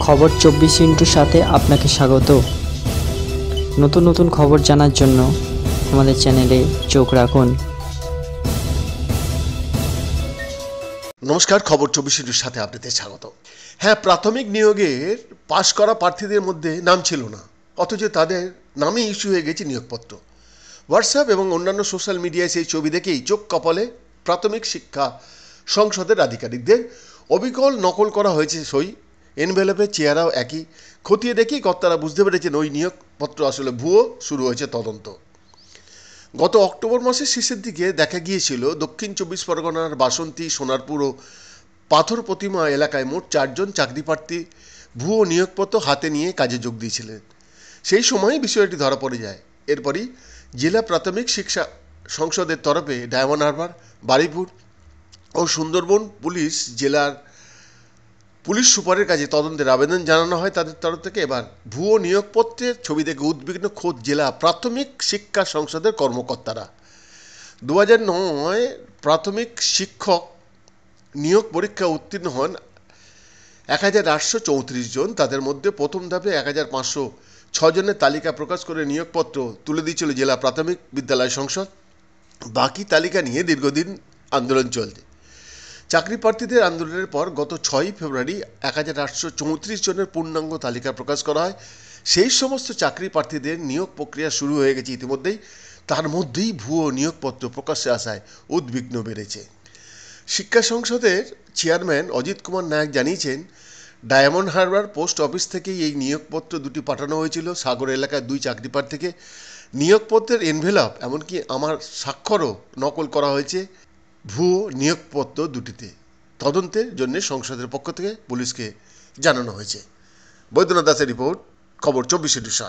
খবর 24 সাথে আপনাকে স্বাগত। নতুন নতুন খবর জানার জন্য আমাদের চ্যানেলে চোখ রাখুন। নমস্কার, খবর 24 সাথে আপনাদের স্বাগত। হ্যাঁ, প্রাথমিক নিয়োগের পাশ করা প্রার্থীদের মধ্যে নাম ছিল না, অথচ তাদের নামে ইস্যু হয়ে গেছে নিয়োগপত্র। হোয়াটসঅ্যাপ এবং অন্যান্য সোশ্যাল মিডিয়ায় সেই ছবি দেখেই চোখ কপালে প্রাথমিক শিক্ষা সংসদের আধিকারিকদের। অবিকল নকল করা হয়েছে সই, এনভেলপের চেহারাও একই। খতিয়ে দেখেই কর্তারা বুঝতে পেরেছেন ওই নিয়োগপত্র আসলে ভুয়ো। শুরু হয়েছে তদন্ত। গত অক্টোবর মাসের শেষের দিকে দেখা গিয়েছিল দক্ষিণ 24 পরগনার বাসন্তী, সোনারপুর ও পাথর প্রতিমা এলাকায় মোট 4 জন চাকরিপ্রার্থী ভুয়ো নিয়োগপত্র হাতে নিয়ে কাজে যোগ দিয়েছিলেন। সেই সময়ই বিষয়টি ধরা পড়ে যায়। এরপরই জেলা প্রাথমিক শিক্ষা সংসদের তরফে ডায়মন্ড হারবার, বারুইপুর ও সুন্দরবন জেলার পুলিশ সুপারের কাছে তদন্তের আবেদন জানানো হয় তাদের তরফ থেকে। এবার ভুয়ো নিয়োগপত্রের ছবি দেখে উদ্বিগ্ন খোদ জেলা প্রাথমিক শিক্ষা সংসদের কর্মকর্তারা। 2009 প্রাথমিক শিক্ষক নিয়োগ পরীক্ষা উত্তীর্ণ হন 1834 জন। তাদের মধ্যে প্রথম ধাপে 1506 জনের তালিকা প্রকাশ করে নিয়োগপত্র তুলে দিয়েছিল জেলা প্রাথমিক বিদ্যালয় সংসদ। বাকি তালিকা নিয়ে দীর্ঘদিন আন্দোলন চলছে। চাকরি প্রার্থীদের আন্দোলনের পর গত 6 ফেব্রুয়ারি 1834 জনের পূর্ণাঙ্গ তালিকা প্রকাশ করা হয়। সেই সমস্ত চাকরি প্রার্থীদের নিয়োগ প্রক্রিয়া শুরু হয়ে গেছে ইতিমধ্যেই। তার মধ্যেই ভুয়ো নিয়োগপত্র প্রকাশ্যে আসায় উদ্বিগ্ন বেড়েছে। শিক্ষা সংসদের চেয়ারম্যান অজিত কুমার নায়ক জানিয়েছেন, ডায়মন্ড হারবার পোস্ট অফিস থেকেই এই নিয়োগপত্র দুটি পাঠানো হয়েছিল সাগর এলাকার 2 চাকরি প্রার্থীকে। নিয়োগপত্রের এনভেলপ, এমনকি আমার স্বাক্ষরও নকল করা হয়েছে ভুয়ো নিয়োগপত্র দুটিতে। তদন্তের জন্য সংসদের পক্ষ থেকে পুলিশকে জানানো হয়েছে। বৈদ্যনাথ দাসের রিপোর্ট, খবর 24/7।